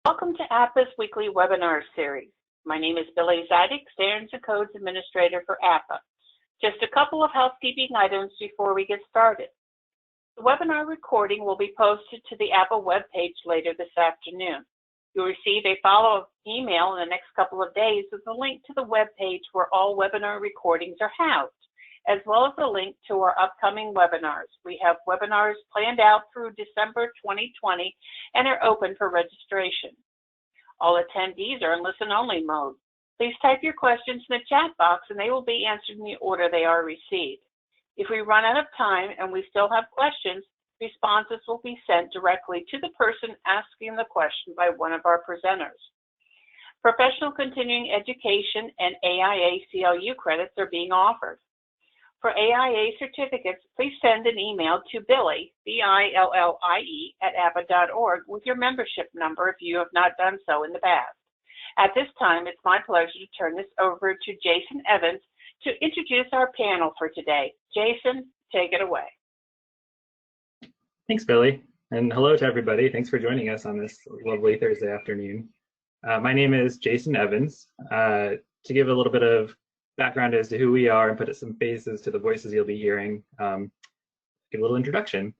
Welcome to APA's weekly webinar series. My name is Billy Zydik, Standards and Codes Administrator for APA. Just a couple of housekeeping items before we get started. The webinar recording will be posted to the APA webpage later this afternoon. You'll receive a follow-up email in the next couple of days with a link to the webpage where all webinar recordings are housed, as well as a link to our upcoming webinars. We have webinars planned out through December 2020 and are open for registration. All attendees are in listen-only mode. Please type your questions in the chat box and they will be answered in the order they are received. If we run out of time and we still have questions, responses will be sent directly to the person asking the question by one of our presenters. Professional continuing education and AIA CLU credits are being offered. For AIA certificates, please send an email to Billy, B-I-L-L-I-E, @apa.org with your membership number if you have not done so in the past. At this time, it's my pleasure to turn this over to Jason Evans to introduce our panel for today. Jason, take it away. Thanks, Billy, and hello to everybody. Thanks for joining us on this lovely Thursday afternoon. My name is Jason Evans. To give a little bit of background as to who we are and put some faces to the voices you'll be hearing, give a little introduction.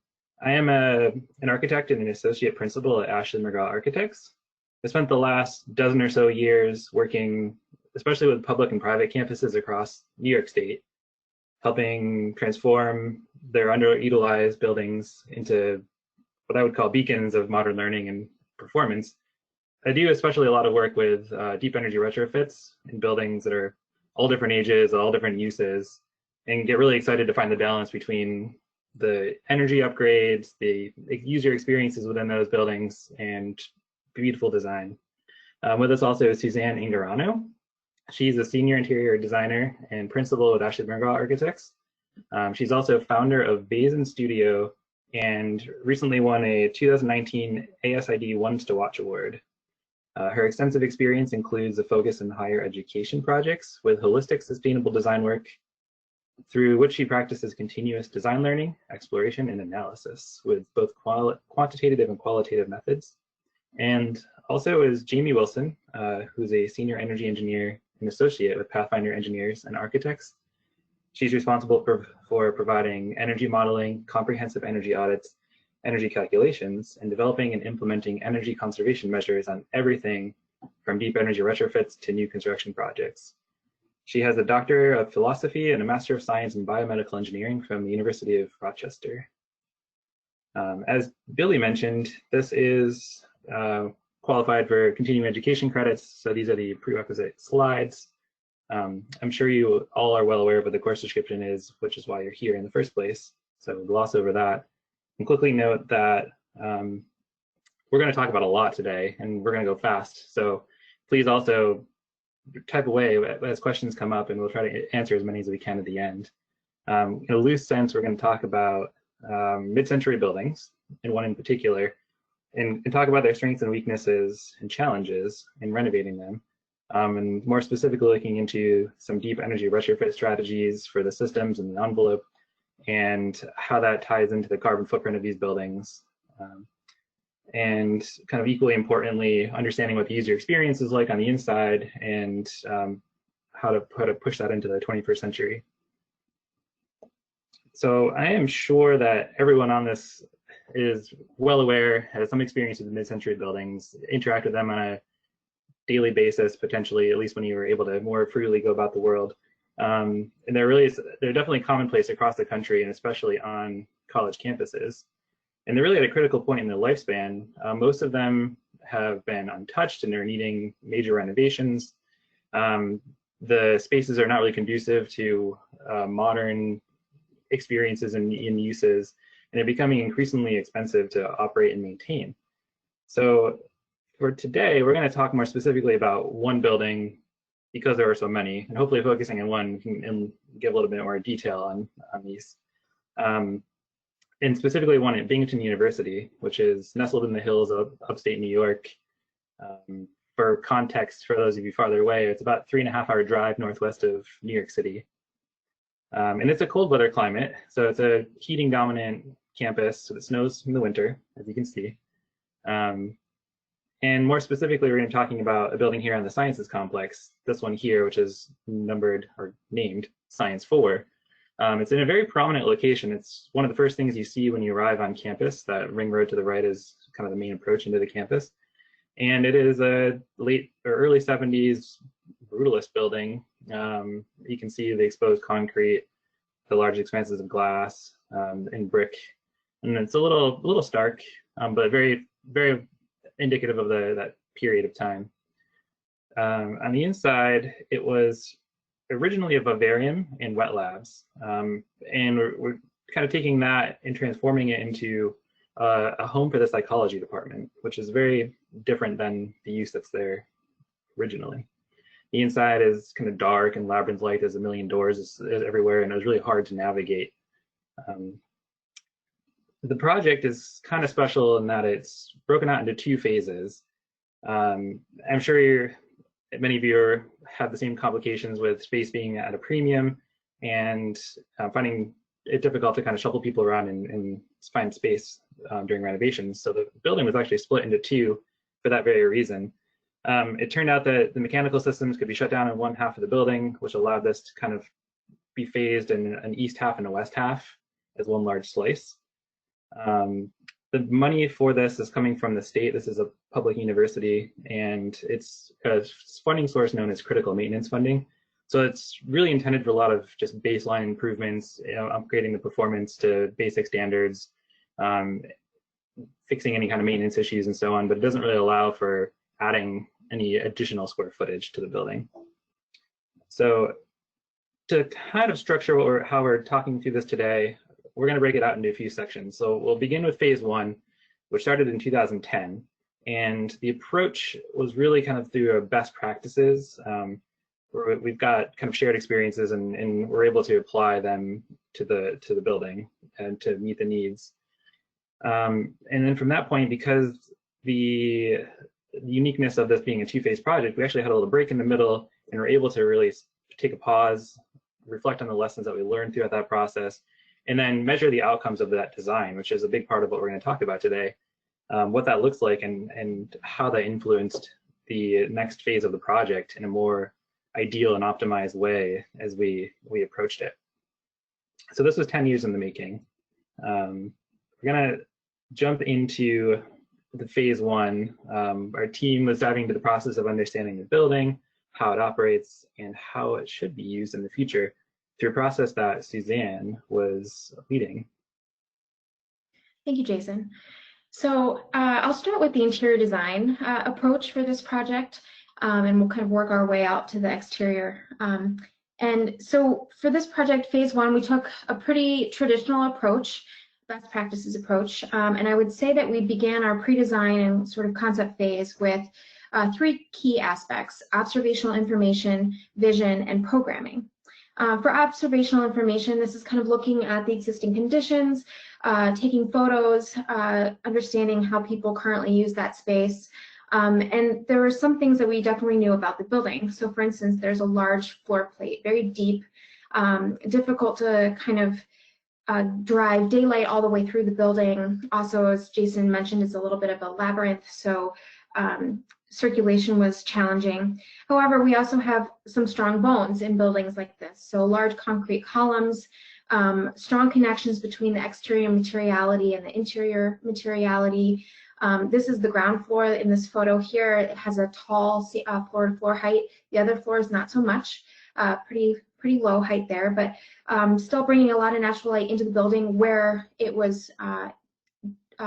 I am an architect and an associate principal at Ashley McGraw Architects. I spent the last dozen or so years working, especially with public and private campuses across New York State, helping transform their underutilized buildings into what I would call beacons of modern learning and performance. I do especially a lot of work with deep energy retrofits in buildings that are all different ages, all different uses, and get really excited to find the balance between the energy upgrades, the user experiences within those buildings, and beautiful design. With us also is Suzanne Ingarano. She's a senior interior designer and principal at Ashley McGraw Architects. She's also founder of Basin Studio and recently won a 2019 ASID Ones to Watch Award. Her extensive experience includes a focus in higher education projects with holistic sustainable design work, through which she practices continuous design learning, exploration, and analysis with both quantitative and qualitative methods. And also is Jamie Wilson, who's a senior energy engineer and associate with Pathfinder Engineers and Architects. She's responsible for providing energy modeling, comprehensive energy audits, energy calculations, and developing and implementing energy conservation measures on everything from deep energy retrofits to new construction projects. She has a Doctor of Philosophy and a Master of Science in Biomedical Engineering from the University of Rochester. As Billy mentioned, this is qualified for continuing education credits, so these are the prerequisite slides. I'm sure you all are well aware of what the course description is, which is why you're here in the first place, so we'll gloss over that. And quickly note that we're going to talk about a lot today, and we're going to go fast. So please also type away as questions come up, and we'll try to answer as many as we can at the end. In a loose sense, we're going to talk about mid-century buildings, and one in particular, and talk about their strengths and weaknesses and challenges in renovating them. And more specifically, looking into some deep energy retrofit strategies for the systems and the envelope, and how that ties into the carbon footprint of these buildings. And kind of equally importantly, understanding what the user experience is like on the inside and how to push that into the 21st century. So I am sure that everyone on this is well aware, has some experience with the mid-century buildings, interact with them on a daily basis, potentially, at least when you were able to more freely go about the world. And they're definitely commonplace across the country, and especially on college campuses. And they're really at a critical point in their lifespan. Most of them have been untouched and are needing major renovations. The spaces are not really conducive to modern experiences and uses, and they're becoming increasingly expensive to operate and maintain. So for today, we're going to talk more specifically about one building, because there are so many, and hopefully focusing on one and give a little bit more detail on these. And specifically one at Binghamton University, which is nestled in the hills of upstate New York. For context, for those of you farther away, it's about a 3.5-hour drive northwest of New York City. And it's a cold weather climate, so it's a heating dominant campus, so it snows in the winter, as you can see. And more specifically, we're going to be talking about a building here on the Sciences Complex, this one here, which is numbered or named Science 4. It's in a very prominent location. It's one of the first things you see when you arrive on campus. That ring road to the right is kind of the main approach into the campus. And it is a late or early 70s brutalist building. You can see the exposed concrete, the large expanses of glass and brick. And it's a little stark, but very, very indicative of that period of time. On the inside, it was originally a vivarium and wet labs. And we're kind of taking that and transforming it into a home for the psychology department, which is very different than the use that's there originally. The inside is kind of dark and labyrinth-like. There's a million doors everywhere, and it was really hard to navigate. The project is kind of special in that it's broken out into 2 phases. I'm sure many of you have the same complications with space being at a premium and finding it difficult to kind of shuffle people around and find space during renovations. So the building was actually split into 2 for that very reason. It turned out that the mechanical systems could be shut down in one half of the building, which allowed this to kind of be phased in an east half and a west half as one large slice. The money for this is coming from the state. This is a public university, and it's a funding source known as critical maintenance funding. So it's really intended for a lot of just baseline improvements, upgrading the performance to basic standards, fixing any kind of maintenance issues and so on, but it doesn't really allow for adding any additional square footage to the building. So to kind of structure how we're talking through this today, we're going to break it out into a few sections. So we'll begin with phase 1, which started in 2010. And the approach was really kind of through best practices. We've got kind of shared experiences and we're able to apply them to the building and to meet the needs. And then from that point, because the uniqueness of this being a 2-phase project, we actually had a little break in the middle and were able to really take a pause, reflect on the lessons that we learned throughout that process, and then measure the outcomes of that design, which is a big part of what we're going to talk about today, what that looks like and how that influenced the next phase of the project in a more ideal and optimized way as we approached it. So this was 10 years in the making. We're going to jump into the phase 1. Our team was diving into the process of understanding the building, how it operates, and how it should be used in the future through a process that Suzanne was leading. Thank you, Jason. So I'll start with the interior design approach for this project, and we'll kind of work our way out to the exterior. And so for this project, phase 1, we took a pretty traditional approach, best practices approach, and I would say that we began our pre-design and sort of concept phase with 3 key aspects: observational information, vision, and programming. For observational information, this is kind of looking at the existing conditions, taking photos, understanding how people currently use that space. And there were some things that we definitely knew about the building. So for instance, there's a large floor plate, very deep, difficult to kind of drive daylight all the way through the building. Also, as Jason mentioned, it's a little bit of a labyrinth, so circulation was challenging. However, we also have some strong bones in buildings like this. So large concrete columns, strong connections between the exterior materiality and the interior materiality. This is the ground floor in this photo here. It has a tall floor-to-floor height. The other floor is not so much, pretty low height there, but still bringing a lot of natural light into the building where it was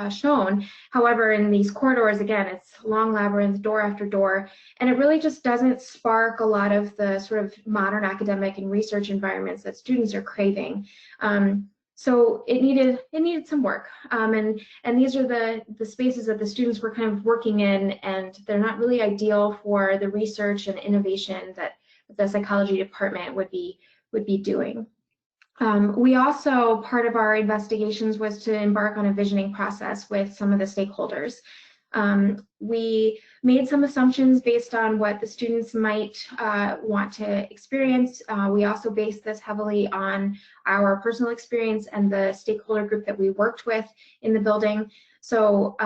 shown. However, in these corridors, again, it's long labyrinth, door after door, and it really just doesn't spark a lot of the sort of modern academic and research environments that students are craving. So it needed some work, and these are the spaces that the students were kind of working in, and they're not really ideal for the research and innovation that the psychology department would be doing. We also, part of our investigations was to embark on a visioning process with some of the stakeholders. We made some assumptions based on what the students might want to experience. We also based this heavily on our personal experience and the stakeholder group that we worked with in the building. So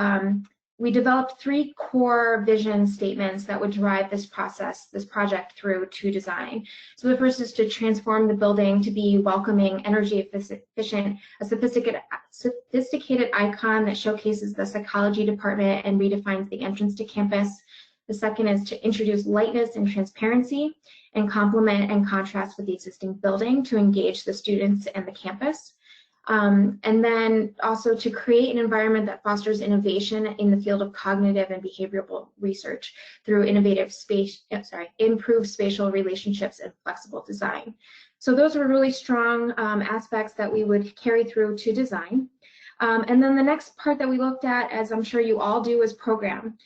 we developed 3 core vision statements that would drive this process, this project through to design. So the first is to transform the building to be welcoming, energy efficient, a sophisticated icon that showcases the psychology department and redefines the entrance to campus. The second is to introduce lightness and transparency and complement and contrast with the existing building to engage the students and the campus. And then also to create an environment that fosters innovation in the field of cognitive and behavioral research through improved spatial relationships and flexible design. So those were really strong aspects that we would carry through to design. And then the next part that we looked at, as I'm sure you all do, is program.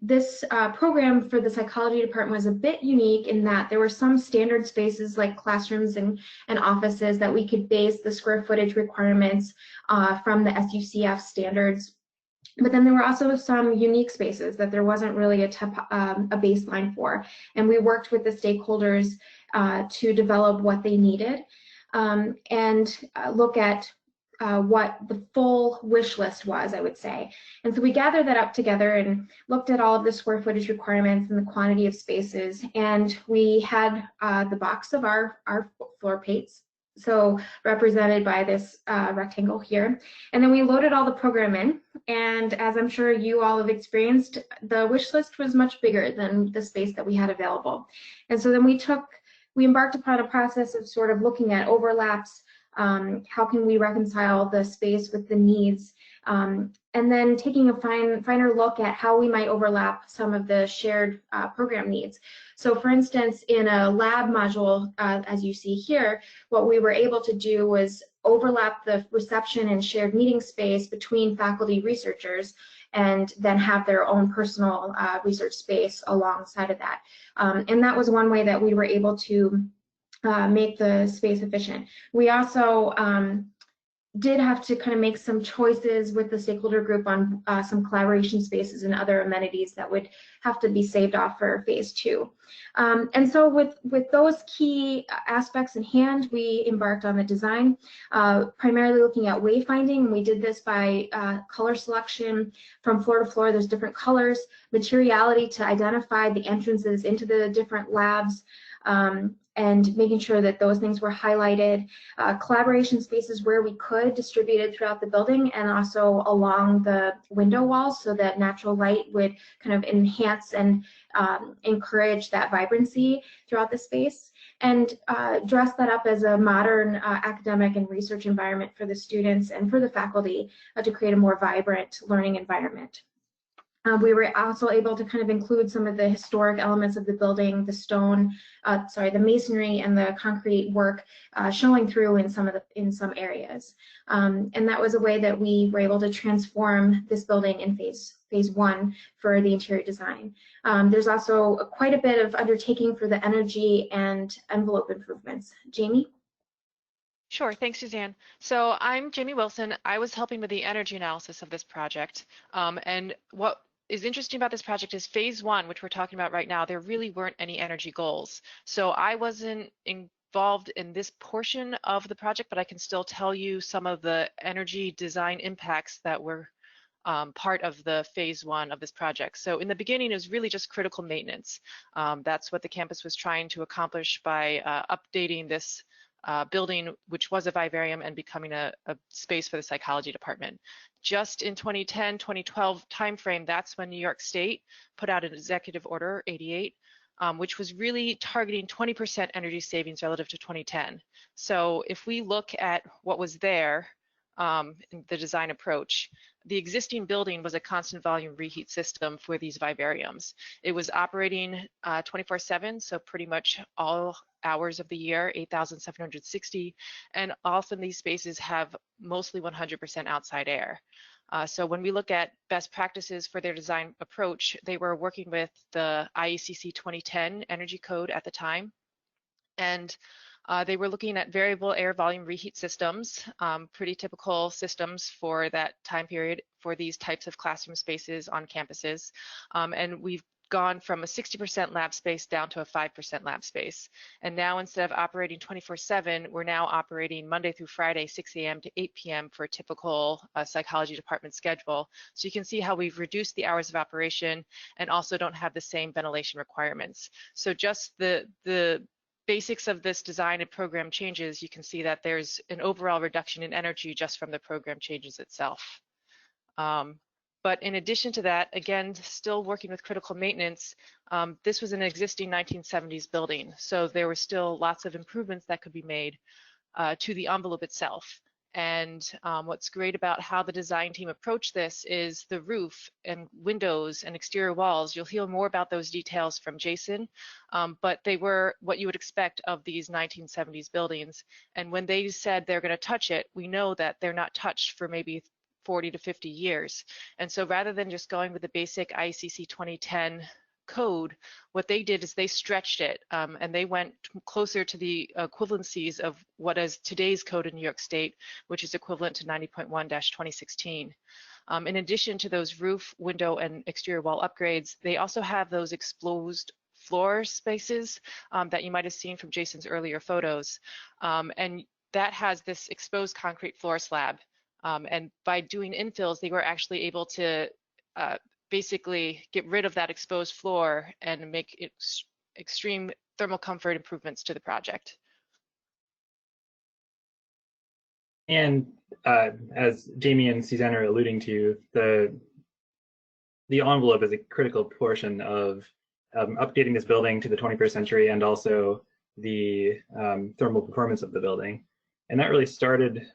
This program for the psychology department was a bit unique in that there were some standard spaces like classrooms and offices that we could base the square footage requirements from the SUCF standards. But then there were also some unique spaces that there wasn't really a baseline for. And we worked with the stakeholders to develop what they needed and look at what the full wish list was, I would say. And so we gathered that up together and looked at all of the square footage requirements and the quantity of spaces. And we had the box of our floor plates, so represented by this rectangle here. And then we loaded all the program in. And as I'm sure you all have experienced, the wish list was much bigger than the space that we had available. And so then we embarked upon a process of sort of looking at overlaps. How can we reconcile the space with the needs, and then taking a finer look at how we might overlap some of the shared program needs. So for instance, in a lab module, as you see here, what we were able to do was overlap the reception and shared meeting space between faculty researchers and then have their own personal research space alongside of that. And that was one way that we were able to make the space efficient. We also did have to kind of make some choices with the stakeholder group on some collaboration spaces and other amenities that would have to be saved off for phase 2. And so with those key aspects in hand, we embarked on the design, primarily looking at wayfinding. We did this by color selection from floor to floor. There's different colors, materiality to identify the entrances into the different labs, and making sure that those things were highlighted, collaboration spaces where we could, distributed throughout the building and also along the window walls so that natural light would kind of enhance and encourage that vibrancy throughout the space, and dress that up as a modern academic and research environment for the students and for the faculty to create a more vibrant learning environment. We were also able to kind of include some of the historic elements of the building, the masonry and the concrete work showing through in some areas. And that was a way that we were able to transform this building in phase 1 for the interior design. There's also quite a bit of undertaking for the energy and envelope improvements. Jamie? Sure, thanks, Suzanne. So I'm Jamie Wilson. I was helping with the energy analysis of this project. And what is interesting about this project is phase 1, which we're talking about right now, there really weren't any energy goals. So I wasn't involved in this portion of the project, but I can still tell you some of the energy design impacts that were part of the phase 1 of this project. So in the beginning, it was really just critical maintenance. That's what the campus was trying to accomplish by updating this building, which was a vivarium, and becoming a space for the psychology department. Just in 2010, 2012 timeframe, that's when New York State put out an executive order 88, which was really targeting 20% energy savings relative to 2010. So if we look at what was there in the design approach, the existing building was a constant volume reheat system for these vivariums. It was operating 24/7, so pretty much all hours of the year, 8,760, and often these spaces have mostly 100% outside air. So when we look at best practices for their design approach, they were working with the IECC 2010 energy code at the time, and they were looking at variable air volume reheat systems, pretty typical systems for that time period for these types of classroom spaces on campuses. And we've gone from a 60% lab space down to a 5% lab space. And now instead of operating 24/7, we're now operating Monday through Friday, 6 a.m. to 8 p.m. for a typical psychology department schedule. So you can see how we've reduced the hours of operation and also don't have the same ventilation requirements. So just the basics of this design and program changes, you can see that there's an overall reduction in energy just from the program changes itself. But in addition to that, again, still working with critical maintenance, this was an existing 1970s building. So there were still lots of improvements that could be made to the envelope itself. And what's great about how the design team approached this is the roof and windows and exterior walls. You'll hear more about those details from Jason, but they were what you would expect of these 1970s buildings. And when they said they're going to touch it, we know that they're not touched for maybe 40 to 50 years. And so rather than just going with the basic ICC 2010 code, what they did is they stretched it and they went closer to the equivalencies of what is today's code in New York State, which is equivalent to 90.1-2016. In addition to those roof, window, and exterior wall upgrades, they also have those exposed floor spaces that you might have seen from Jason's earlier photos. And that has this exposed concrete floor slab. And by doing infills, they were actually able to basically get rid of that exposed floor and make extreme thermal comfort improvements to the project. And as Jamie and Suzanne are alluding to, the envelope is a critical portion of updating this building to the 21st century and also the thermal performance of the building. And that really started,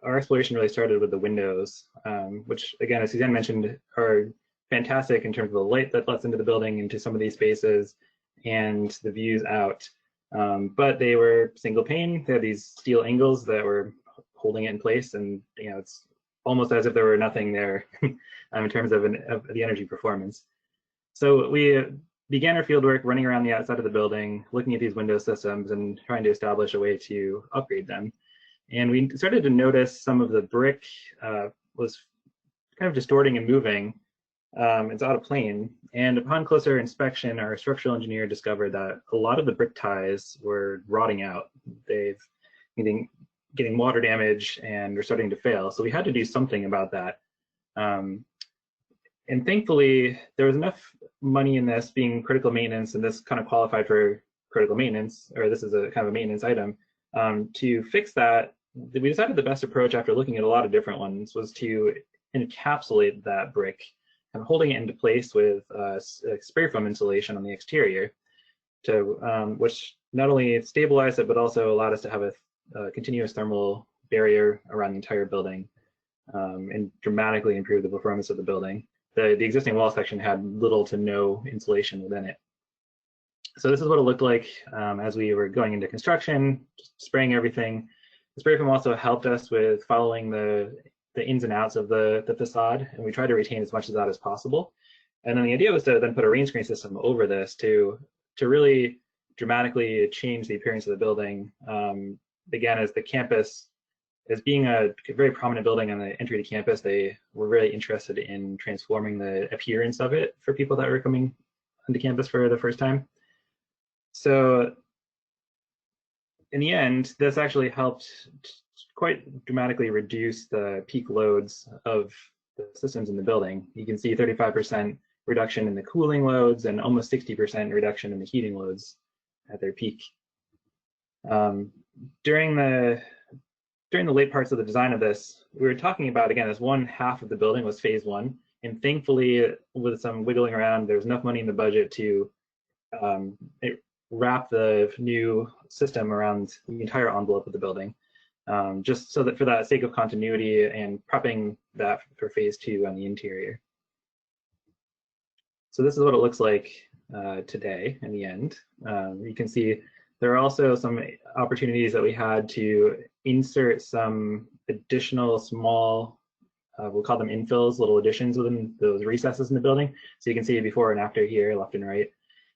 our exploration really started with the windows, which again, as Suzanne mentioned, are fantastic in terms of the light that lets into the building, into some of these spaces, and the views out. But they were single pane. They had these steel angles that were holding it in place, and it's almost as if there were nothing there in terms of the energy performance. So we began our field work running around the outside of the building, looking at these window systems and trying to establish a way to upgrade them. And we started to notice some of the brick was kind of distorting and moving. It's out of plane. And upon closer inspection, our structural engineer discovered that a lot of the brick ties were rotting out. They've been getting water damage and were starting to fail. So we had to do something about that. And thankfully, there was enough money in this being critical maintenance, and this kind of qualified for critical maintenance, or this is a kind of a maintenance item, to fix that. We decided the best approach after looking at a lot of different ones was to encapsulate that brick and holding it into place with spray foam insulation on the exterior, to which not only stabilized it, but also allowed us to have a continuous thermal barrier around the entire building and dramatically improve the performance of the building. The existing wall section had little to no insulation within it. So this is what it looked like as we were going into construction, just spraying everything. The spray foam also helped us with following the ins and outs of the facade, and we tried to retain as much of that as possible. And then the idea was to then put a rain screen system over this to really dramatically change the appearance of the building. Again, as the campus, as being a very prominent building on the entry to campus, they were really interested in transforming the appearance of it for people that were coming onto campus for the first time. So in the end, this actually helped quite dramatically reduce the peak loads of the systems in the building. You can see 35% reduction in the cooling loads and almost 60% reduction in the heating loads at their peak. During the late parts of the design of this, we were talking about, again, this one half of the building was phase one, and thankfully, with some wiggling around, there was enough money in the budget to wrap the new system around the entire envelope of the building, just so that for that sake of continuity and prepping that for phase two on the interior. So this is what it looks like today in the end. You can see there are also some opportunities that we had to insert some additional small, we'll call them infills, little additions within those recesses in the building. So you can see before and after here, left and right.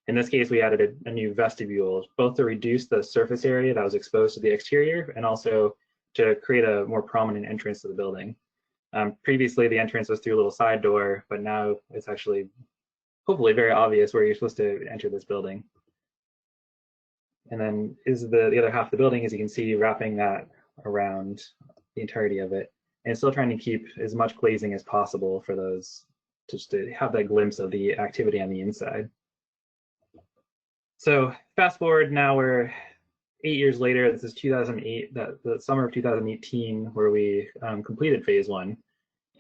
In this case, we added a new vestibule, both to reduce the surface area that was exposed to the exterior and also to create a more prominent entrance to the building. Previously, the entrance was through a little side door, but now it's actually hopefully very obvious where you're supposed to enter this building. And then is the other half of the building, as you can see, wrapping that around the entirety of it, and still trying to keep as much glazing as possible for those, just to have that glimpse of the activity on the inside. So fast forward, now we're 8 years later. This is 2008, the summer of 2018, where we completed phase 1.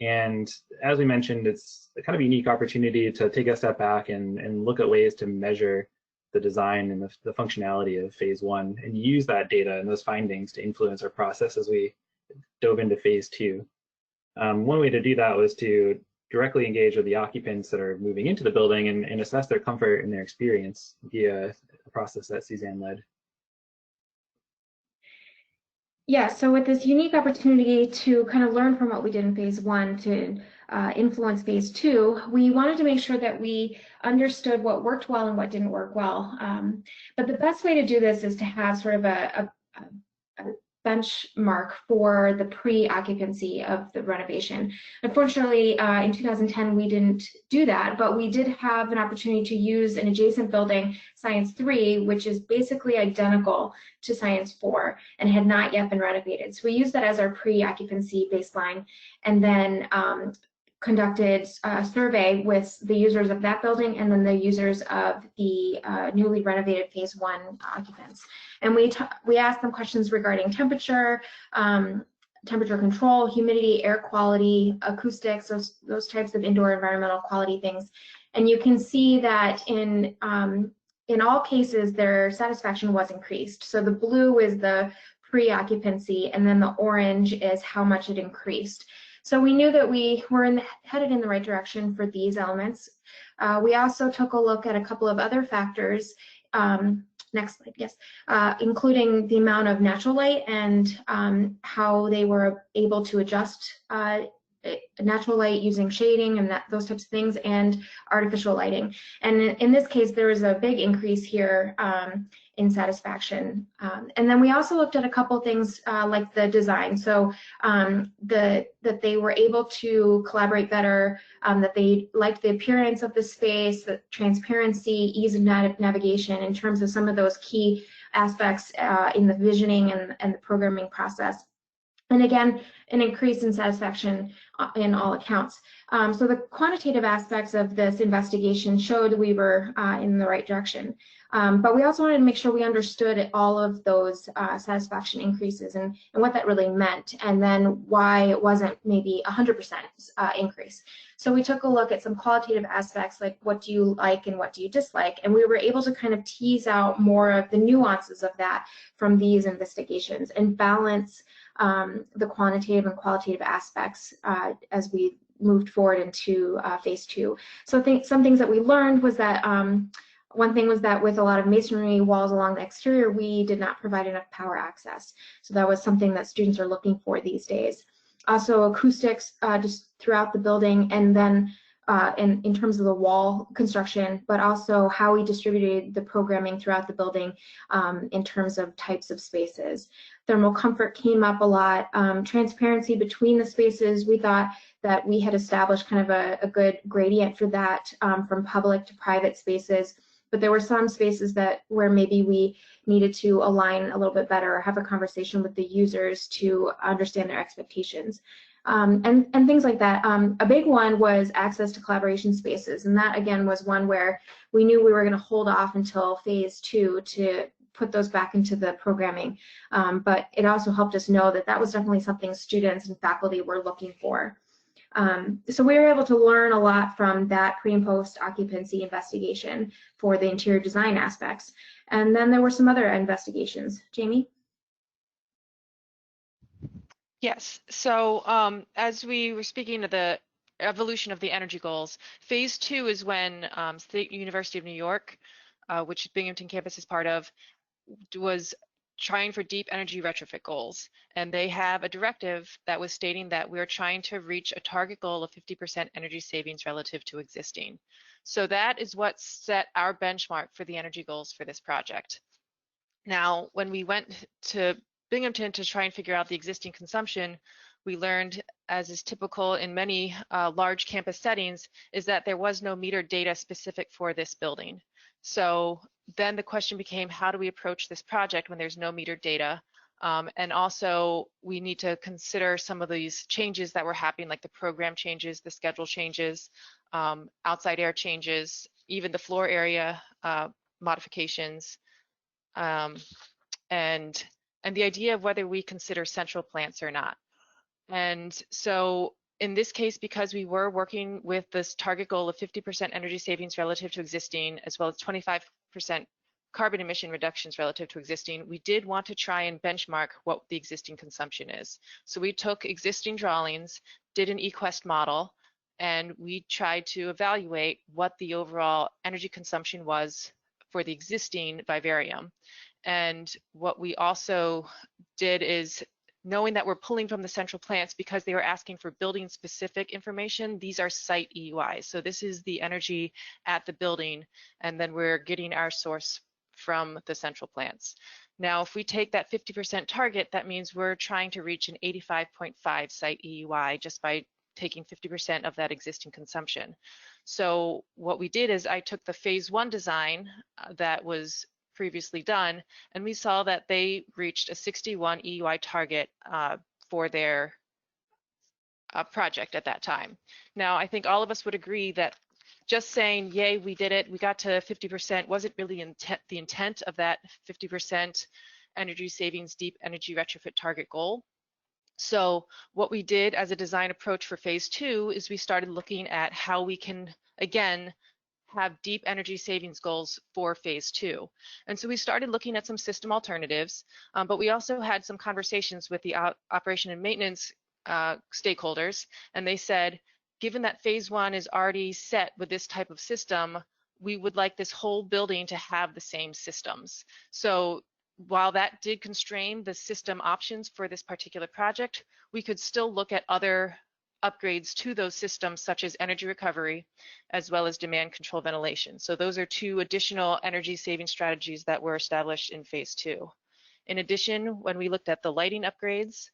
And as we mentioned, it's a kind of unique opportunity to take a step back and look at ways to measure the design and the functionality of phase 1 and use that data and those findings to influence our process as we dove into phase 2. One way to do that was to directly engage with the occupants that are moving into the building and assess their comfort and their experience via a process that Suzanne led. Yeah, so with this unique opportunity to kind of learn from what we did in phase 1 to influence phase 2, we wanted to make sure that we understood what worked well and what didn't work well. But the best way to do this is to have sort of a benchmark for the pre-occupancy of the renovation. Unfortunately, in 2010, we didn't do that, but we did have an opportunity to use an adjacent building, Science 3, which is basically identical to Science 4 and had not yet been renovated. So we used that as our pre-occupancy baseline, and then conducted a survey with the users of that building and then the users of the newly renovated phase 1 occupants. And we asked them questions regarding temperature, temperature control, humidity, air quality, acoustics, those types of indoor environmental quality things. And you can see that in all cases, their satisfaction was increased. So the blue is the pre-occupancy, and then the orange is how much it increased. So we knew that we were headed in the right direction for these elements. We also took a look at a couple of other factors. Next slide, yes, including the amount of natural light and how they were able to adjust natural light using shading and those types of things, and artificial lighting. And in this case, there was a big increase here in satisfaction. And then we also looked at a couple things like the design. So that they were able to collaborate better, that they liked the appearance of the space, the transparency, ease of navigation in terms of some of those key aspects in the visioning and the programming process. And again, an increase in satisfaction in all accounts. So the quantitative aspects of this investigation showed we were in the right direction. But we also wanted to make sure we understood all of those satisfaction increases and what that really meant, and then why it wasn't maybe 100% increase. So we took a look at some qualitative aspects, like what do you like and what do you dislike, and we were able to kind of tease out more of the nuances of that from these investigations and balance the quantitative and qualitative aspects as we moved forward into phase 2. So I think some things that we learned was that one thing was that with a lot of masonry walls along the exterior, we did not provide enough power access. So that was something that students are looking for these days. Also acoustics just throughout the building, and then in terms of the wall construction, but also how we distributed the programming throughout the building in terms of types of spaces. Thermal comfort came up a lot. Transparency between the spaces, we thought that we had established kind of a good gradient for that from public to private spaces. But there were some spaces where maybe we needed to align a little bit better or have a conversation with the users to understand their expectations. And things like that. A big one was access to collaboration spaces, and that again was one where we knew we were going to hold off until phase 2 to put those back into the programming. But it also helped us know that that was definitely something students and faculty were looking for. So we were able to learn a lot from that pre and post occupancy investigation for the interior design aspects. And then there were some other investigations. Jamie? Yes, so as we were speaking of the evolution of the energy goals, phase 2 is when State University of New York, which Binghamton campus is part of, was trying for deep energy retrofit goals. And they have a directive that was stating that we're trying to reach a target goal of 50% energy savings relative to existing. So that is what set our benchmark for the energy goals for this project. Now, when we went to Binghamton to try and figure out the existing consumption, we learned as is typical in many large campus settings, is that there was no meter data specific for this building. So then the question became, how do we approach this project when there's no meter data? And also, we need to consider some of these changes that were happening, like the program changes, the schedule changes, outside air changes, even the floor area modifications, and the idea of whether we consider central plants or not. And so in this case, because we were working with this target goal of 50% energy savings relative to existing, as well as 25% carbon emission reductions relative to existing, we did want to try and benchmark what the existing consumption is. So we took existing drawings, did an eQuest model, and we tried to evaluate what the overall energy consumption was for the existing vivarium. And what we also did is, knowing that we're pulling from the central plants because they were asking for building specific information, these are site EUIs. So this is the energy at the building, and then we're getting our source from the central plants. Now, if we take that 50% target, that means we're trying to reach an 85.5 site EUI just by taking 50% of that existing consumption. So what we did is I took the phase 1 design that was previously done, and we saw that they reached a 61 EUI target for their project at that time. Now, I think all of us would agree that just saying, yay, we did it, we got to 50%, wasn't really the intent of that 50% energy savings deep energy retrofit target goal. So what we did as a design approach for phase 2 is we started looking at how we can, again, have deep energy savings goals for phase 2. And so we started looking at some system alternatives, but we also had some conversations with the operation and maintenance stakeholders, and they said, given that phase 1 is already set with this type of system, we would like this whole building to have the same systems. So while that did constrain the system options for this particular project, we could still look at other upgrades to those systems, such as energy recovery, as well as demand control ventilation. So those are two additional energy saving strategies that were established in phase 2. In addition, when we looked at the lighting upgrades,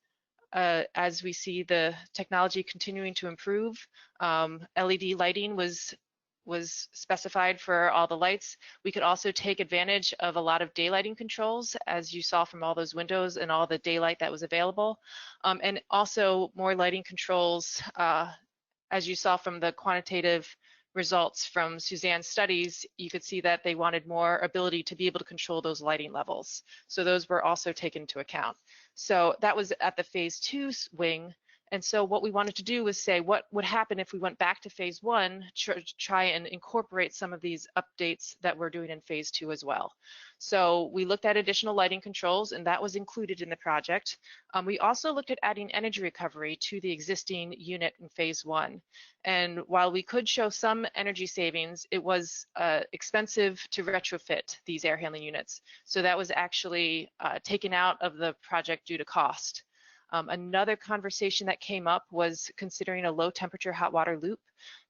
as we see the technology continuing to improve, LED lighting was specified for all the lights. We could also take advantage of a lot of daylighting controls, as you saw from all those windows and all the daylight that was available, and also more lighting controls, as you saw from the quantitative results from Suzanne's studies. You could see that they wanted more ability to be able to control those lighting levels. So those were also taken into account. So that was at the phase 2 wing. And so what we wanted to do was say, what would happen if we went back to phase 1 to try and incorporate some of these updates that we're doing in phase 2 as well. So we looked at additional lighting controls, and that was included in the project. We also looked at adding energy recovery to the existing unit in phase 1. And while we could show some energy savings, it was expensive to retrofit these air handling units. So that was actually taken out of the project due to cost. Another conversation that came up was considering a low temperature hot water loop.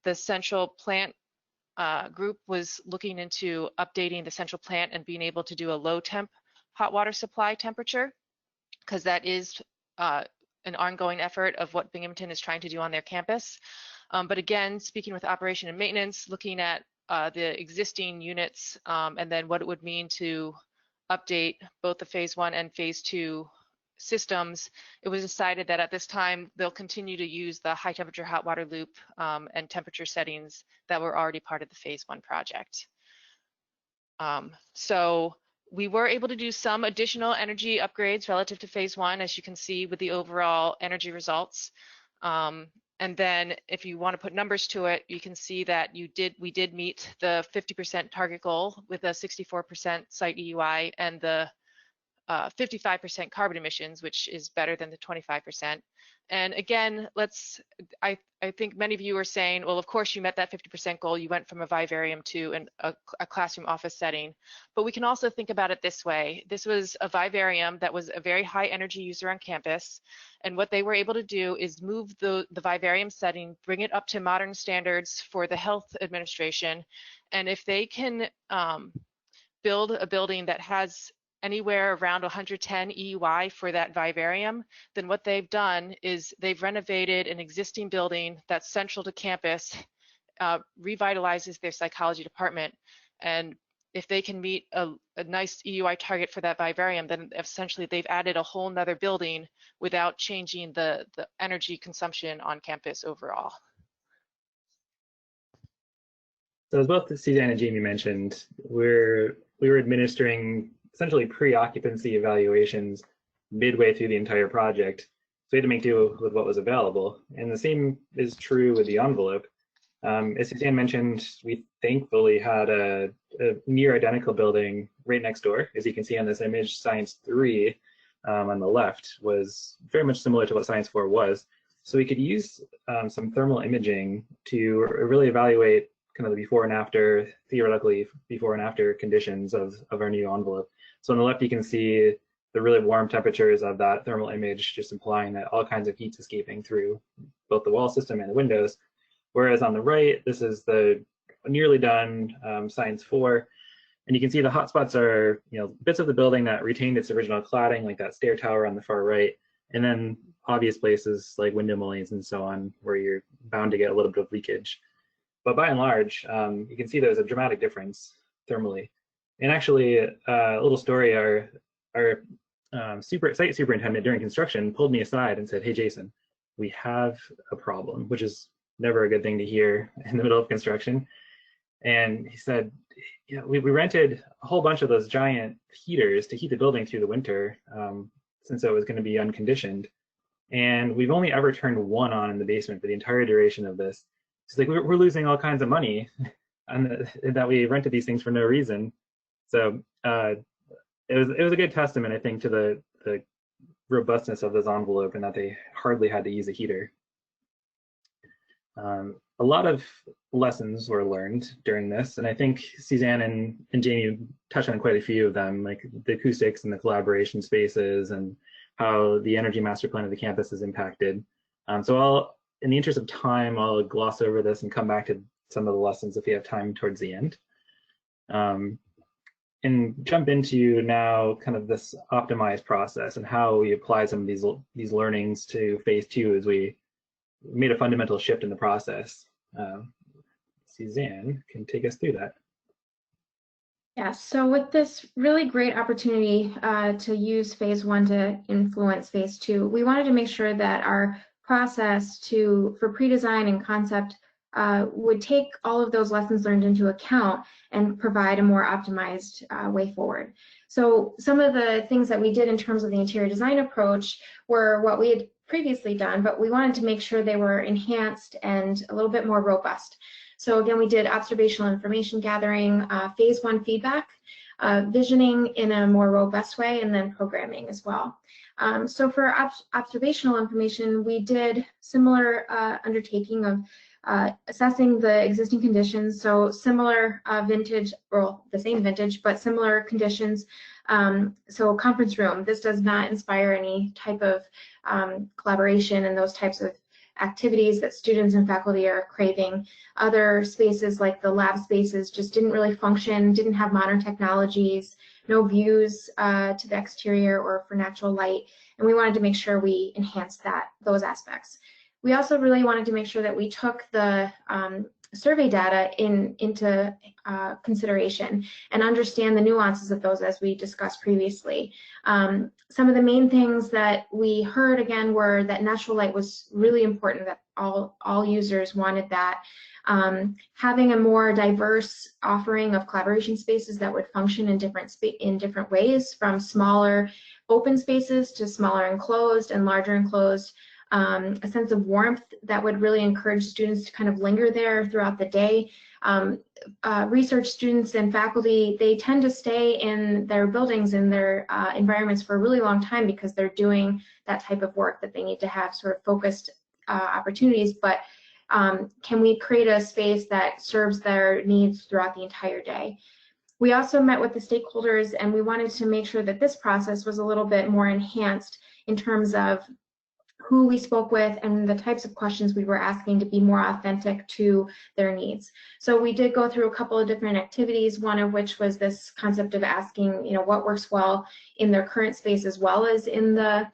The central plant group was looking into updating the central plant and being able to do a low temp hot water supply temperature, because that is an ongoing effort of what Binghamton is trying to do on their campus. But again, speaking with operation and maintenance, looking at the existing units and then what it would mean to update both the phase 1 and phase 2 systems, it was decided that at this time they'll continue to use the high temperature hot water loop and temperature settings that were already part of the phase 1 project. So we were able to do some additional energy upgrades relative to phase 1, as you can see with the overall energy results. And then if you want to put numbers to it, you can see that we did meet the 50% target goal with a 64% site EUI and the 55% carbon emissions, which is better than the 25%. And again, I think many of you are saying, well, of course you met that 50% goal. You went from a vivarium to a classroom office setting. But we can also think about it this way. This was a vivarium that was a very high energy user on campus. And what they were able to do is move the vivarium setting, bring it up to modern standards for the health administration. And if they can build a building that has anywhere around 110 EUI for that vivarium, then what they've done is they've renovated an existing building that's central to campus, revitalizes their psychology department, and if they can meet a nice EUI target for that vivarium, then essentially they've added a whole nother building without changing the energy consumption on campus overall. So as both Suzanne and Jamie mentioned, we were administering essentially pre-occupancy evaluations midway through the entire project. So we had to make do with what was available. And the same is true with the envelope. As Suzanne mentioned, we thankfully had a near identical building right next door. As you can see on this image, Science 3 on the left was very much similar to what Science 4 was. So we could use some thermal imaging to really evaluate kind of the before and after, theoretically before and after conditions of our new envelope. So on the left, you can see the really warm temperatures of that thermal image, just implying that all kinds of heat's escaping through both the wall system and the windows. Whereas on the right, this is the nearly done Science 4. And you can see the hotspots are, bits of the building that retained its original cladding, like that stair tower on the far right, and then obvious places like window mullions and so on, where you're bound to get a little bit of leakage. But by and large, you can see there's a dramatic difference thermally. And actually, a little story, our site superintendent during construction pulled me aside and said, "Hey, Jason, we have a problem," which is never a good thing to hear in the middle of construction. And he said, we rented a whole bunch of those giant heaters to heat the building through the winter, since it was going to be unconditioned. And we've only ever turned one on in the basement for the entire duration of this. It's like we're losing all kinds of money and that we rented these things for no reason. So it was a good testament, I think, to the robustness of this envelope and that they hardly had to use a heater. A lot of lessons were learned during this, and I think Suzanne and Jamie touched on quite a few of them, like the acoustics and the collaboration spaces and how the energy master plan of the campus is impacted. So in the interest of time, I'll gloss over this and come back to some of the lessons if we have time towards the end. And jump into now kind of this optimized process and how we apply some of these learnings to phase 2 as we made a fundamental shift in the process. Suzanne can take us through that. Yeah, so with this really great opportunity to use phase 1 to influence phase 2, we wanted to make sure that our process for pre-design and concept would take all of those lessons learned into account and provide a more optimized way forward. So some of the things that we did in terms of the interior design approach were what we had previously done, but we wanted to make sure they were enhanced and a little bit more robust. So again, we did observational information gathering, phase 1 feedback, visioning in a more robust way, and then programming as well. So for observational information, we did similar undertaking of assessing the existing conditions, so similar vintage, or the same vintage, but similar conditions. So conference room, this does not inspire any type of collaboration and those types of activities that students and faculty are craving. Other spaces like the lab spaces just didn't really function, didn't have modern technologies, no views to the exterior or for natural light, and we wanted to make sure we enhanced those aspects. We also really wanted to make sure that we took the survey data into consideration and understand the nuances of those as we discussed previously. Some of the main things that we heard again were that natural light was really important, that all users wanted that. Having a more diverse offering of collaboration spaces that would function in different ways, from smaller open spaces to smaller enclosed and larger enclosed. A sense of warmth that would really encourage students to kind of linger there throughout the day. Research students and faculty, they tend to stay in their buildings, in their environments for a really long time because they're doing that type of work that they need to have sort of focused opportunities, but can we create a space that serves their needs throughout the entire day? We also met with the stakeholders, and we wanted to make sure that this process was a little bit more enhanced in terms of who we spoke with and the types of questions we were asking to be more authentic to their needs. So we did go through a couple of different activities, one of which was this concept of asking, what works well in their current space as well as in the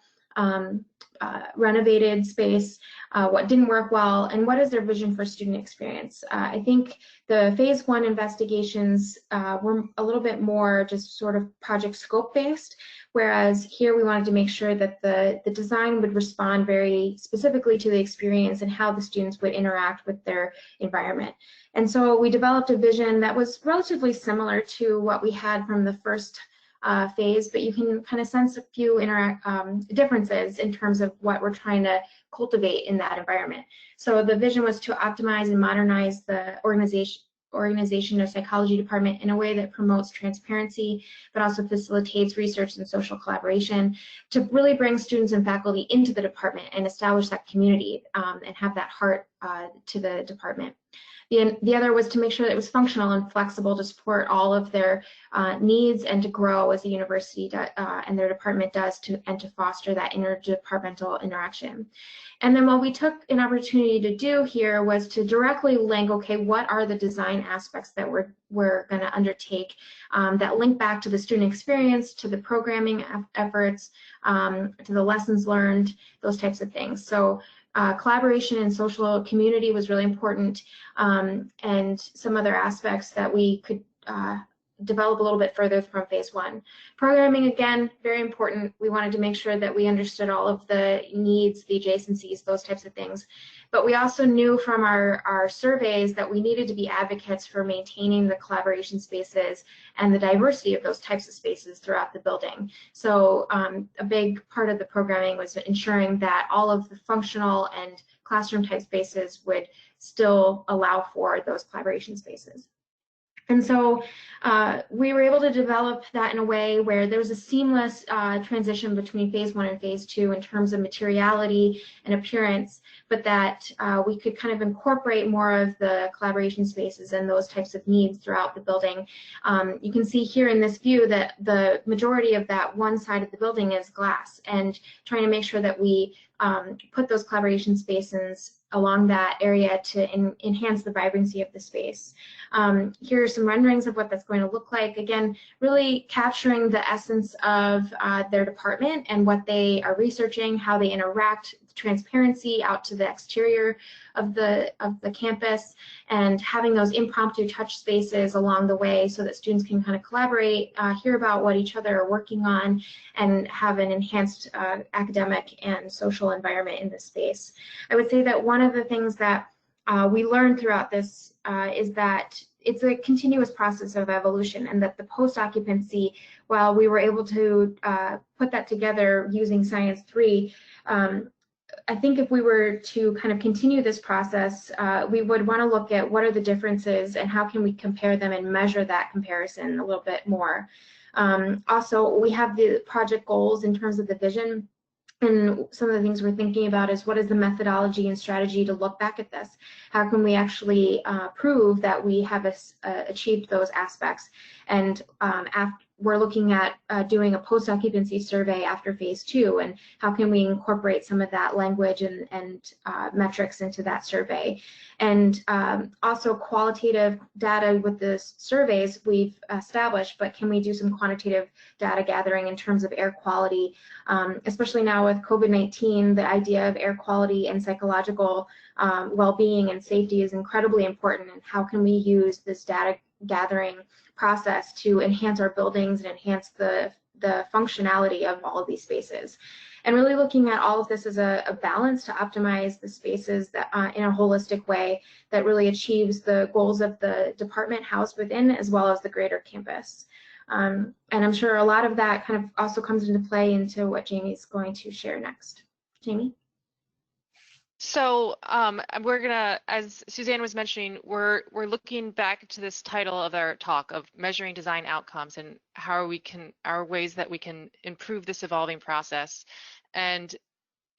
renovated space, what didn't work well, and what is their vision for student experience. I think the phase 1 investigations were a little bit more just sort of project scope based, whereas here we wanted to make sure that the design would respond very specifically to the experience and how the students would interact with their environment. And so we developed a vision that was relatively similar to what we had from the first phase, but you can kind of sense a few differences in terms of what we're trying to cultivate in that environment. So the vision was to optimize and modernize the organization or psychology department in a way that promotes transparency, but also facilitates research and social collaboration to really bring students and faculty into the department and establish that community and have that heart to the department. The other was to make sure that it was functional and flexible to support all of their needs and to grow as a university and their department does and to foster that interdepartmental interaction. And then what we took an opportunity to do here was to directly link, okay, what are the design aspects that we're going to undertake that link back to the student experience, to the programming efforts, to the lessons learned, those types of things. So collaboration and social community was really important, and some other aspects that we could develop a little bit further from phase 1. Programming, again, very important. We wanted to make sure that we understood all of the needs, the adjacencies, those types of things. But we also knew from our surveys that we needed to be advocates for maintaining the collaboration spaces and the diversity of those types of spaces throughout the building. So a big part of the programming was ensuring that all of the functional and classroom type spaces would still allow for those collaboration spaces. And so we were able to develop that in a way where there was a seamless transition between phase 1 and phase 2 in terms of materiality and appearance, but that we could kind of incorporate more of the collaboration spaces and those types of needs throughout the building. You can see here in this view that the majority of that one side of the building is glass, and trying to make sure that we put those collaboration spaces along that area to enhance the vibrancy of the space. Here are some renderings of what that's going to look like. Again, really capturing the essence of their department and what they are researching, how they interact, transparency out to the exterior of the campus, and having those impromptu touch spaces along the way so that students can kind of collaborate, hear about what each other are working on, and have an enhanced academic and social environment in this space. I would say that one of the things that we learned throughout this is that it's a continuous process of evolution, and that the post-occupancy, while we were able to put that together using Science 3, I think if we were to kind of continue this process, we would want to look at what are the differences and how can we compare them and measure that comparison a little bit more. Also, we have the project goals in terms of the vision. And some of the things we're thinking about is what is the methodology and strategy to look back at this? How can we actually prove that we have achieved those aspects? And we're looking at doing a post-occupancy survey after phase 2, and how can we incorporate some of that language and metrics into that survey. And also qualitative data with the surveys we've established, but can we do some quantitative data gathering in terms of air quality, especially now with COVID-19, the idea of air quality and psychological well-being and safety is incredibly important, and how can we use this data gathering process to enhance our buildings and enhance the functionality of all of these spaces. And really looking at all of this as a balance to optimize the spaces that, in a holistic way that really achieves the goals of the department housed within as well as the greater campus. And I'm sure a lot of that kind of also comes into play into what Jamie's going to share next. Jamie? So we're gonna, as Suzanne was mentioning, we're looking back to this title of our talk of measuring design outcomes and how our ways that we can improve this evolving process. And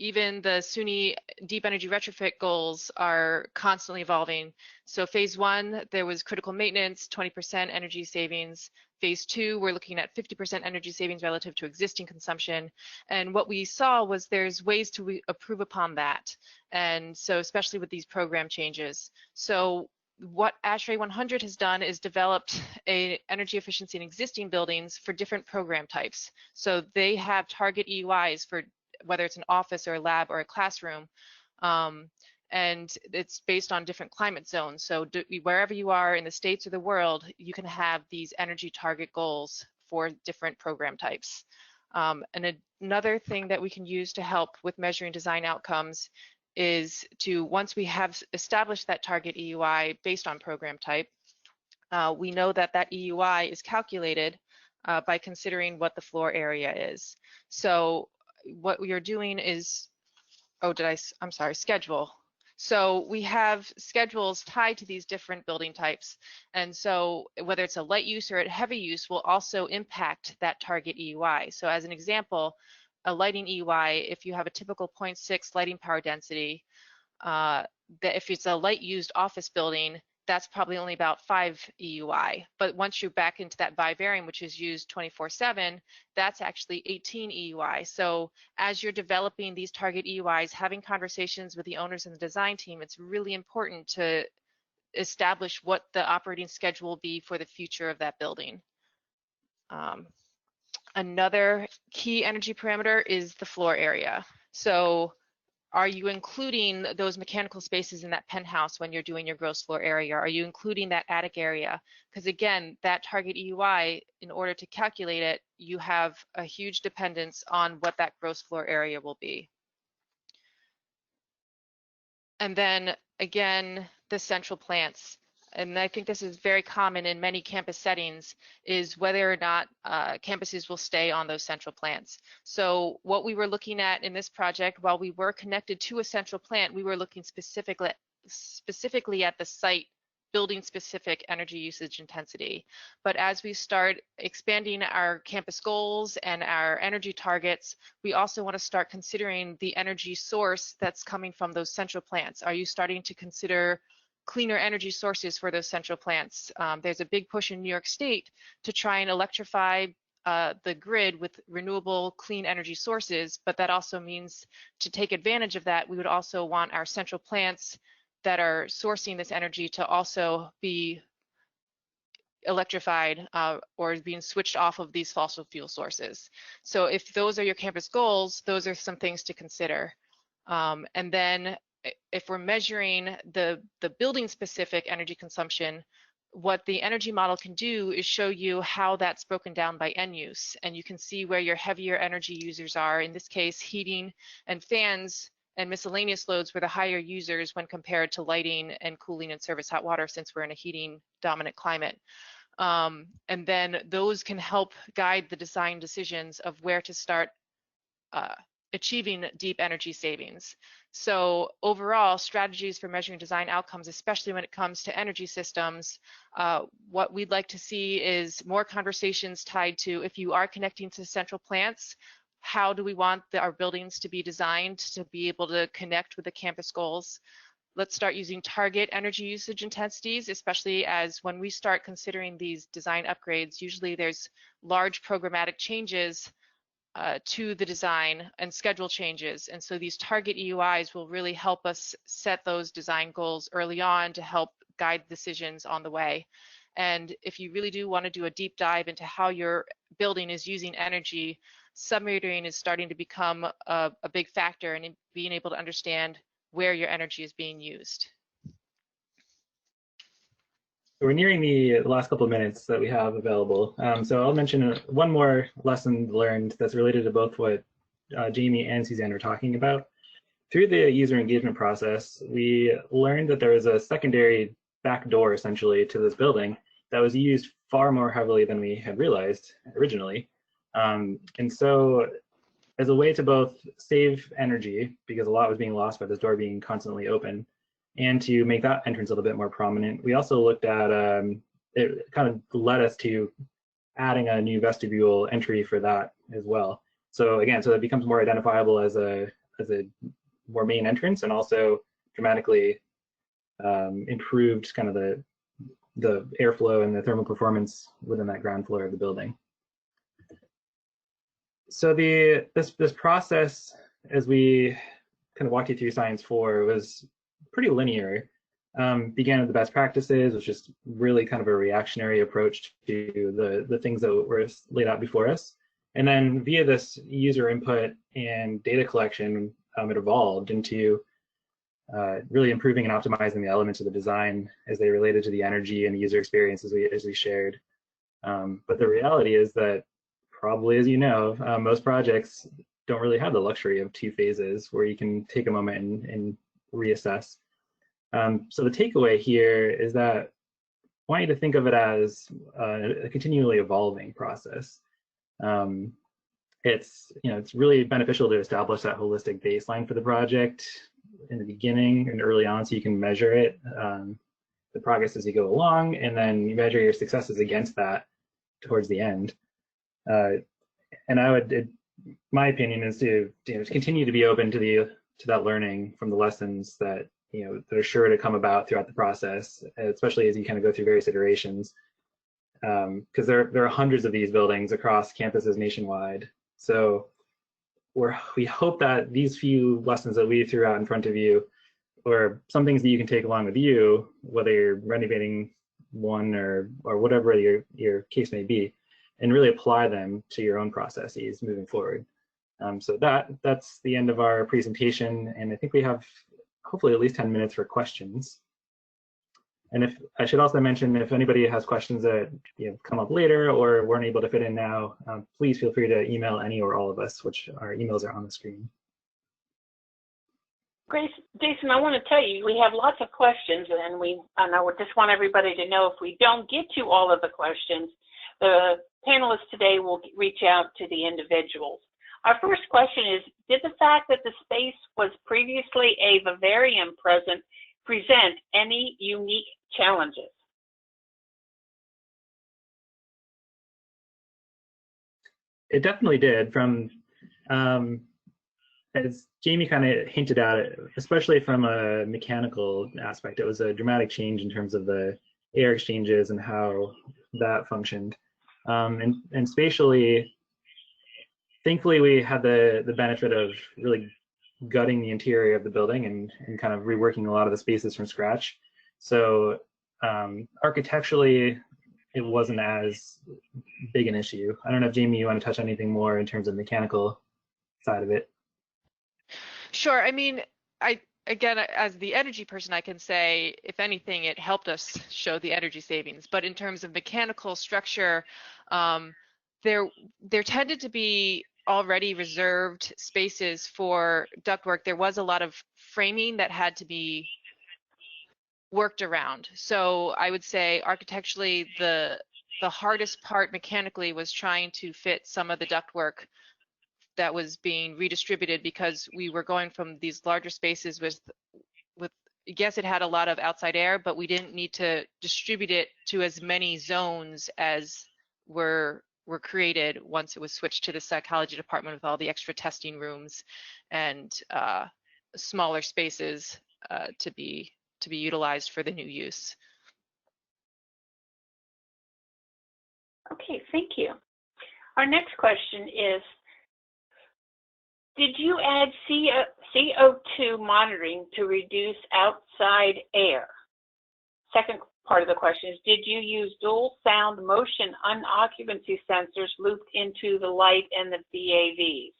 even the SUNY deep energy retrofit goals are constantly evolving. So phase 1, there was critical maintenance, 20% energy savings. Phase 2, we're looking at 50% energy savings relative to existing consumption. And what we saw was there's ways to improve upon that. And so especially with these program changes. So what ASHRAE 100 has done is developed a energy efficiency in existing buildings for different program types. So they have target EUIs for whether it's an office or a lab or a classroom. And it's based on different climate zones. So wherever you are in the States or the world, you can have these energy target goals for different program types. And another thing that we can use to help with measuring design outcomes is to, once we have established that target EUI based on program type, we know that that EUI is calculated by considering what the floor area is. So what we are doing is, I'm sorry, schedule. So we have schedules tied to these different building types. And so whether it's a light use or a heavy use will also impact that target EUI. So as an example, a lighting EUI, if you have a typical 0.6 lighting power density, that if it's a light used office building, that's probably only about 5 EUI. But once you're back into that vivarium, which is used 24/7, that's actually 18 EUI. So as you're developing these target EUIs, having conversations with the owners and the design team, it's really important to establish what the operating schedule will be for the future of that building. Another key energy parameter is the floor area. So are you including those mechanical spaces in that penthouse when you're doing your gross floor area? Are you including that attic area? Because again, that target EUI, in order to calculate it, you have a huge dependence on what that gross floor area will be. And then again, the central plants. And I think this is very common in many campus settings, is whether or not campuses will stay on those central plants. So what we were looking at in this project, while we were connected to a central plant, we were looking specifically at the site building specific energy usage intensity. But as we start expanding our campus goals and our energy targets, we also want to start considering the energy source that's coming from those central plants. Are you starting to consider cleaner energy sources for those central plants? There's a big push in New York State to try and electrify the grid with renewable clean energy sources, but that also means to take advantage of that, we would also want our central plants that are sourcing this energy to also be electrified or being switched off of these fossil fuel sources. So if those are your campus goals, those are some things to consider. And then if we're measuring the building specific energy consumption, what the energy model can do is show you how that's broken down by end use. And you can see where your heavier energy users are. In this case, heating and fans and miscellaneous loads were the higher users when compared to lighting and cooling and service hot water, since we're in a heating dominant climate. And then those can help guide the design decisions of where to start achieving deep energy savings. So overall, strategies for measuring design outcomes, especially when it comes to energy systems, what we'd like to see is more conversations tied to, if you are connecting to central plants, how do we want our buildings to be designed to be able to connect with the campus goals? Let's start using target energy usage intensities, especially as when we start considering these design upgrades, usually there's large programmatic changes to the design and schedule changes. And so these target EUIs will really help us set those design goals early on to help guide decisions on the way. And if you really do want to do a deep dive into how your building is using energy, submetering is starting to become a big factor in being able to understand where your energy is being used. We're nearing the last couple of minutes that we have available. So I'll mention one more lesson learned that's related to both what Jamie and Suzanne were talking about. Through the user engagement process, we learned that there was a secondary back door essentially to this building that was used far more heavily than we had realized originally. And so as a way to both save energy, because a lot was being lost by this door being constantly open, and to make that entrance a little bit more prominent, we also looked at, it kind of led us to adding a new vestibule entry for that as well. So again, so it becomes more identifiable as a a more main entrance, and also dramatically improved kind of the airflow and the thermal performance within that ground floor of the building. So this process, as we kind of walked you through Science 4, was pretty linear. Began with the best practices, which is really kind of a reactionary approach to the things that were laid out before us. And then via this user input and data collection, it evolved into really improving and optimizing the elements of the design as they related to the energy and the user experience as we shared. But the reality is that, probably as you know, most projects don't really have the luxury of 2 phases where you can take a moment and reassess. So the takeaway here is that I want you to think of it as a continually evolving process. It's really beneficial to establish that holistic baseline for the project in the beginning and early on, so you can measure it, the progress as you go along, and then you measure your successes against that towards the end. And my opinion is to continue to be open to that learning from the lessons that that are sure to come about throughout the process, especially as you kind of go through various iterations, because there are hundreds of these buildings across campuses nationwide. So we hope that these few lessons that we threw out in front of you, or some things that you can take along with you, whether you're renovating one or whatever your case may be, and really apply them to your own processes moving forward. So that's the end of our presentation, and I think we have hopefully at least 10 minutes for questions. And if I should also mention, if anybody has questions that come up later or weren't able to fit in now, please feel free to email any or all of us, which our emails are on the screen. Grace, Jason, I want to tell you, we have lots of questions, and I would just want everybody to know, if we don't get to all of the questions, the panelists today will reach out to the individuals. Our first question is, did the fact that the space was previously a vivarium present any unique challenges? It definitely did. From as Jamie kind of hinted at, especially from a mechanical aspect, it was a dramatic change in terms of the air exchanges and how that functioned. And spatially, thankfully, we had the benefit of really gutting the interior of the building and kind of reworking a lot of the spaces from scratch. So architecturally, it wasn't as big an issue. I don't know if Jamie, you want to touch on anything more in terms of mechanical side of it? Sure. I mean, again, as the energy person, I can say, if anything, it helped us show the energy savings. But in terms of mechanical structure, there tended to be already reserved spaces for ductwork. There was a lot of framing that had to be worked around. So I would say architecturally, the hardest part mechanically was trying to fit some of the ductwork that was being redistributed, because we were going from these larger spaces with yes, it had a lot of outside air, but we didn't need to distribute it to as many zones as were created once it was switched to the psychology department with all the extra testing rooms and smaller spaces to be utilized for the new use. Okay, thank you. Our next question is, did you add CO2 monitoring to reduce outside air? Second part of the question is, did you use dual sound motion unoccupancy sensors looped into the light and the VAVs?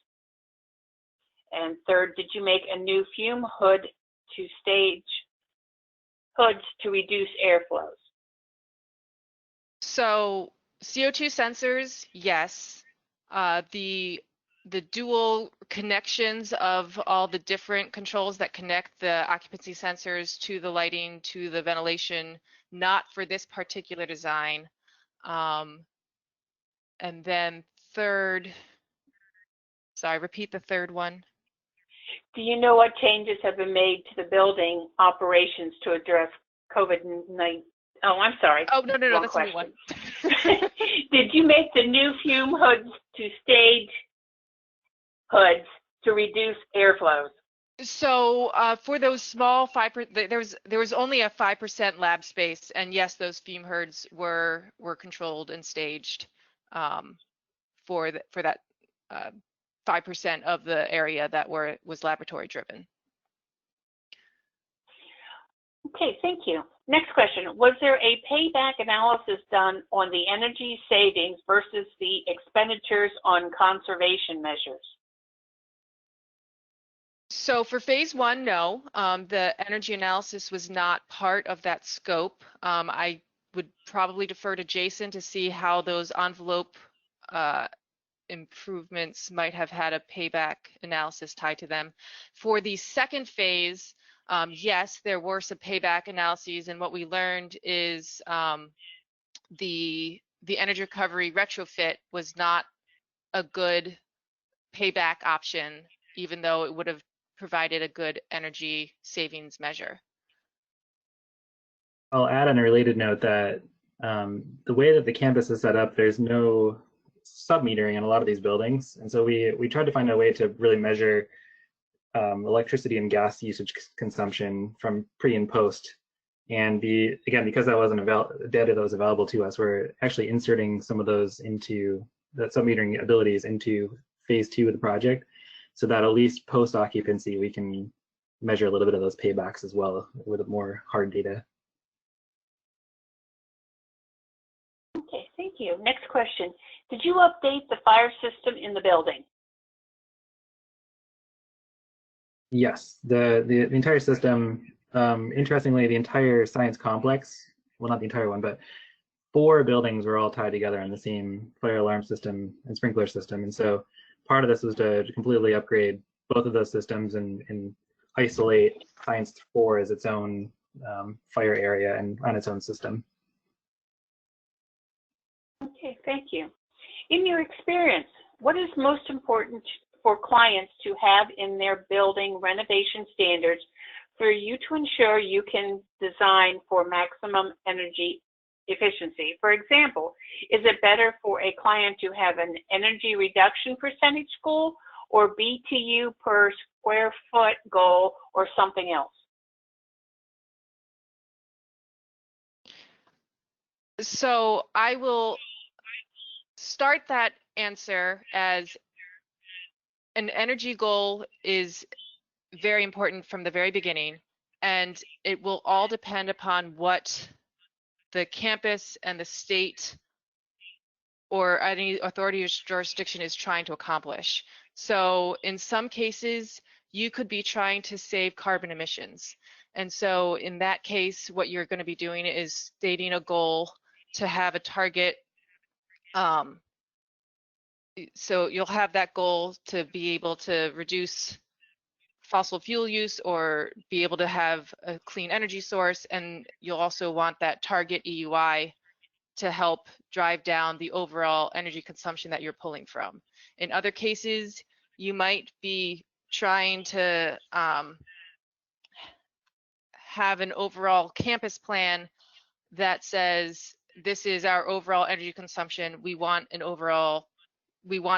And third, did you make a new fume hood to stage hoods to reduce airflows? So CO2 sensors, yes. The dual connections of all the different controls that connect the occupancy sensors to the lighting, to the ventilation, not for this particular design. And then third, sorry, repeat the third one. Do you know what changes have been made to the building operations to address COVID-19? Oh, I'm sorry. Oh, no, that's a new one. Did you make the new fume hoods to stage hoods to reduce airflows? So for those small 5%, there was only a 5% lab space, and yes, those fume hoods were controlled and staged for that 5% of the area that was laboratory driven. Okay, thank you. Next question. Was there a payback analysis done on the energy savings versus the expenditures on conservation measures? So for phase one, no. The energy analysis was not part of that scope. I would probably defer to Jason to see how those envelope improvements might have had a payback analysis tied to them. For the second phase, yes, there were some payback analyses, and what we learned is the energy recovery retrofit was not a good payback option, even though it would have provided a good energy savings measure. I'll add on a related note that the way that the campus is set up, there's no sub-metering in a lot of these buildings. And so we tried to find a way to really measure electricity and gas usage consumption from pre and post. And again, because that wasn't data that was available to us, we're actually inserting some of those into the sub-metering abilities into phase 2 of the project, so that at least post occupancy we can measure a little bit of those paybacks as well with more hard data. Okay, thank you. Next question. Did you update the fire system in the building? Yes, the entire system, interestingly, the entire science complex, well, not the entire one, but 4 buildings were all tied together in the same fire alarm system and sprinkler system. And so part of this was to completely upgrade both of those systems and isolate Science 4 as its own fire area and on its own system. Okay, thank you. In your experience, what is most important for clients to have in their building renovation standards for you to ensure you can design for maximum energy efficiency? For example, is it better for a client to have an energy reduction percentage goal or BTU per square foot goal or something else? So I will start that answer as an energy goal is very important from the very beginning, and it will all depend upon what the campus and the state or any authority or jurisdiction is trying to accomplish. So in some cases, you could be trying to save carbon emissions. And so in that case, what you're going to be doing is stating a goal to have a target. So you'll have that goal to be able to reduce fossil fuel use or be able to have a clean energy source, and you'll also want that target EUI to help drive down the overall energy consumption that you're pulling from. In other cases, you might be trying to have an overall campus plan that says, this is our overall energy consumption. We want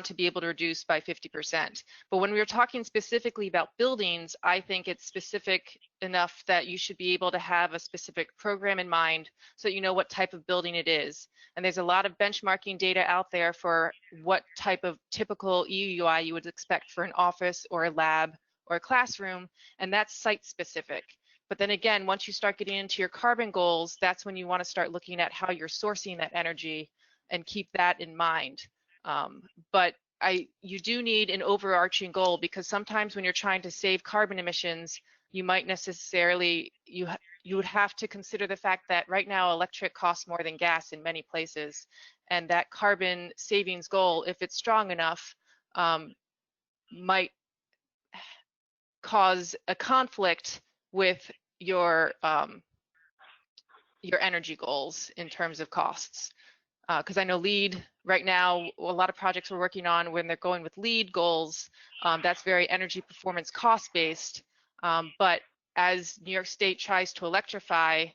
to be able to reduce by 50%. But when we're talking specifically about buildings, I think it's specific enough that you should be able to have a specific program in mind so that you know what type of building it is. And there's a lot of benchmarking data out there for what type of typical EUI you would expect for an office or a lab or a classroom, and that's site specific. But then again, once you start getting into your carbon goals, that's when you want to start looking at how you're sourcing that energy and keep that in mind. But you do need an overarching goal, because sometimes when you're trying to save carbon emissions, you might necessarily, you would have to consider the fact that right now electric costs more than gas in many places, and that carbon savings goal, if it's strong enough, might cause a conflict with your energy goals in terms of costs. Because I know LEED right now, a lot of projects we're working on, when they're going with LEED goals, that's very energy performance cost based. But as New York State tries to electrify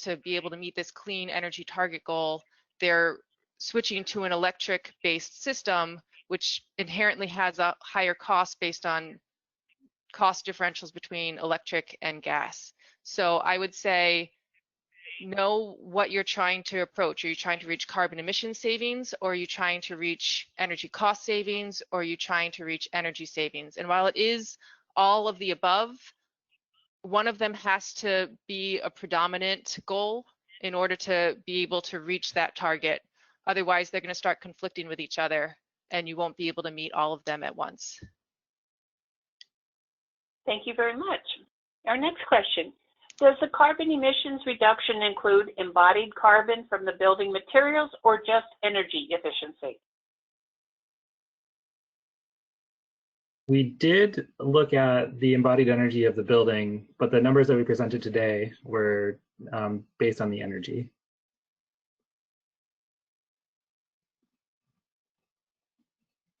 to be able to meet this clean energy target goal, they're switching to an electric based system, which inherently has a higher cost based on cost differentials between electric and gas. So I would say know what you're trying to approach. Are you trying to reach carbon emission savings, or are you trying to reach energy cost savings, or are you trying to reach energy savings? And while it is all of the above, one of them has to be a predominant goal in order to be able to reach that target. Otherwise, they're going to start conflicting with each other, and you won't be able to meet all of them at once. Thank you very much. Our next question. Does the carbon emissions reduction include embodied carbon from the building materials or just energy efficiency? We did look at the embodied energy of the building, but the numbers that we presented today were based on the energy.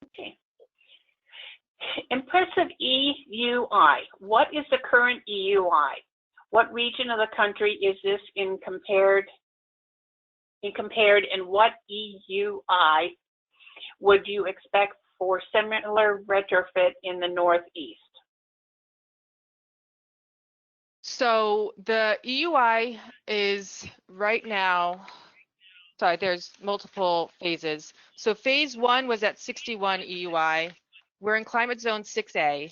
Okay. Impressive EUI. What is the current EUI? What region of the country is this in compared, and what EUI would you expect for similar retrofit in the Northeast? So the EUI is right now, sorry, there's multiple phases. So phase 1 was at 61 EUI. We're in climate zone 6A.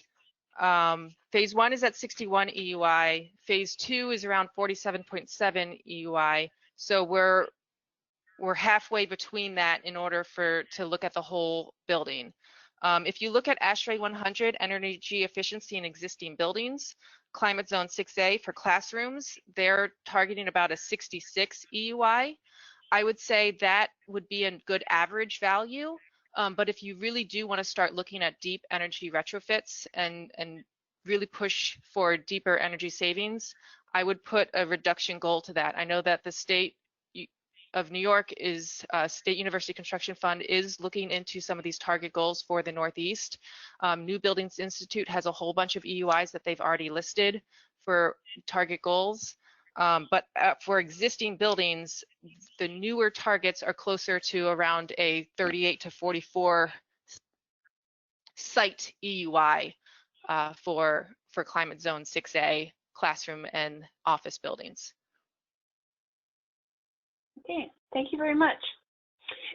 Phase 1 is at 61 EUI. Phase 2 is around 47.7 EUI. So we're halfway between that in order to look at the whole building. If you look at ASHRAE 100, energy efficiency in existing buildings, climate zone 6A for classrooms, they're targeting about a 66 EUI. I would say that would be a good average value. But if you really do want to start looking at deep energy retrofits and really push for deeper energy savings, I would put a reduction goal to that. I know that the state of New York State University Construction Fund is looking into some of these target goals for the Northeast. New Buildings Institute has a whole bunch of EUIs that they've already listed for target goals. But for existing buildings, the newer targets are closer to around a 38 to 44 site EUI for climate zone 6A classroom and office buildings. Okay, thank you very much.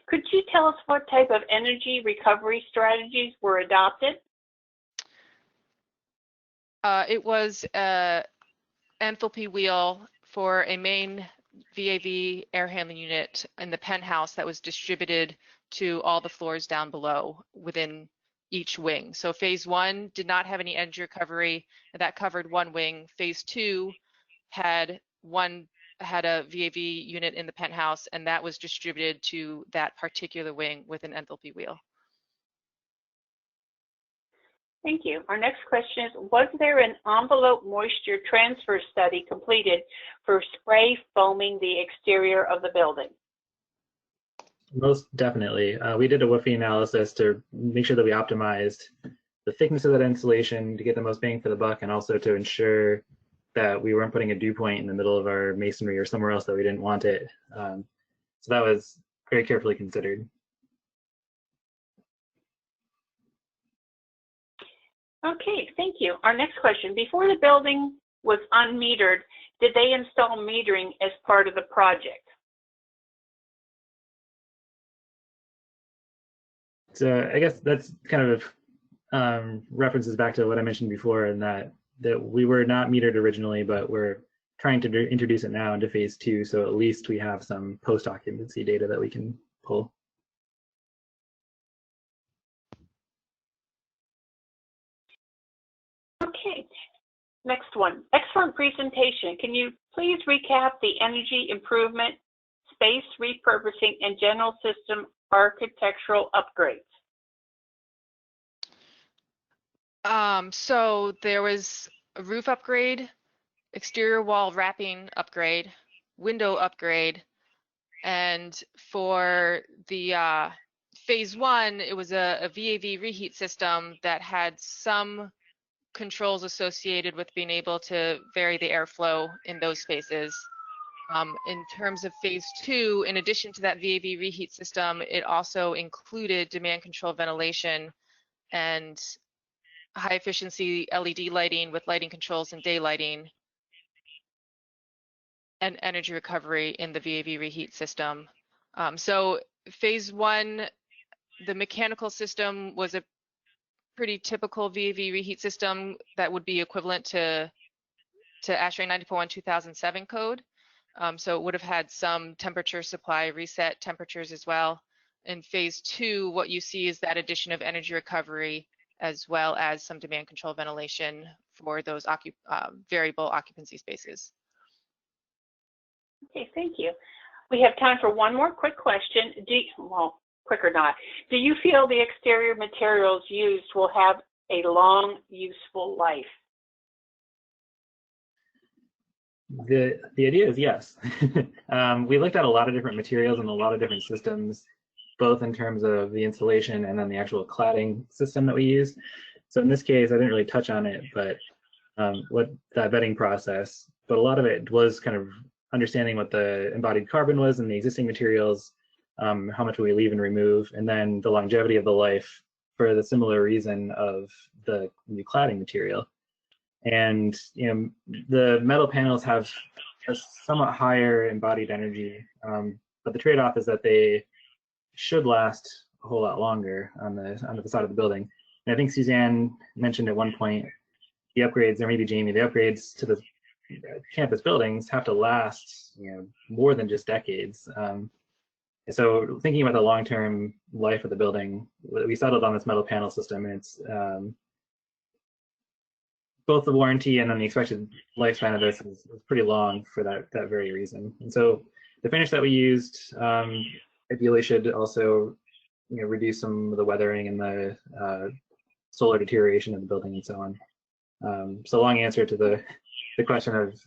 Could you tell us what type of energy recovery strategies were adopted? It was an enthalpy wheel for a main VAV air handling unit in the penthouse that was distributed to all the floors down below within each wing. So phase 1 did not have any energy recovery, and that covered one wing. Phase 2 had a VAV unit in the penthouse, and that was distributed to that particular wing with an enthalpy wheel. Thank you. Our next question is, was there an envelope moisture transfer study completed for spray foaming the exterior of the building? Most definitely. We did a woofing analysis to make sure that we optimized the thickness of that insulation to get the most bang for the buck, and also to ensure that we weren't putting a dew point in the middle of our masonry or somewhere else that we didn't want it. So that was very carefully considered. Okay, thank you. Our next question, before the building was unmetered, did they install metering as part of the project? So I guess that's kind of references back to what I mentioned before, in that we were not metered originally, but we're trying to introduce it now into phase 2, so at least we have some post-occupancy data that we can pull. Okay, next one. Excellent presentation. Can you please recap the energy improvement, space repurposing, and general system architectural upgrades? So there was a roof upgrade, exterior wall wrapping upgrade, window upgrade, and for the phase 1, it was a VAV reheat system that had some controls associated with being able to vary the airflow in those spaces. In terms of phase 2, in addition to that VAV reheat system, it also included demand control ventilation and high efficiency LED lighting with lighting controls and day lighting, and energy recovery in the VAV reheat system. So phase 1, the mechanical system was a pretty typical VAV reheat system that would be equivalent to ASHRAE 94-1-2007 code. So it would have had some temperature supply reset temperatures as well. In phase 2, what you see is that addition of energy recovery as well as some demand control ventilation for those variable occupancy spaces. Okay, thank you. We have time for one more quick question. Well, quick or not, do you feel the exterior materials used will have a long, useful life? The idea is yes. We looked at a lot of different materials and a lot of different systems, both in terms of the insulation and then the actual cladding system that we use. So in this case, I didn't really touch on it, but what that vetting process, but a lot of it was kind of understanding what the embodied carbon was in the existing materials, how much we leave and remove, and then the longevity of the life for the similar reason of the new cladding material. And the metal panels have a somewhat higher embodied energy, but the trade-off is that they should last a whole lot longer on the facade of the building. And I think Suzanne mentioned at one point the upgrades, or maybe Jamie, the upgrades to the campus buildings have to last more than just decades. So thinking about the long-term life of the building, we settled on this metal panel system, and it's both the warranty and then the expected lifespan of this is pretty long for that very reason. And so the finish that we used ideally should also reduce some of the weathering and the solar deterioration of the building and so on. So long answer to the question of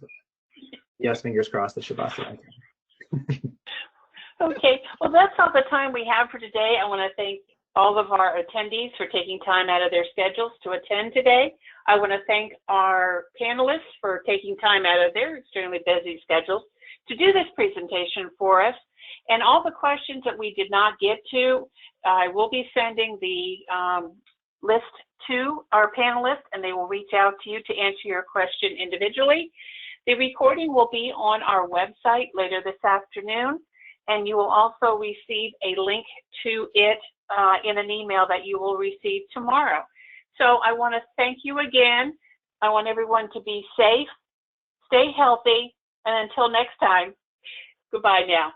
yes, fingers crossed that should last a long time. Okay, well that's all the time we have for today. I want to thank all of our attendees for taking time out of their schedules to attend today. I want to thank our panelists for taking time out of their extremely busy schedules to do this presentation for us. And all the questions that we did not get to, I will be sending the list to our panelists, and they will reach out to you to answer your question individually. The recording will be on our website later this afternoon, and you will also receive a link to it in an email that you will receive tomorrow. So I want to thank you again. I want everyone to be safe, stay healthy, and until next time, goodbye now.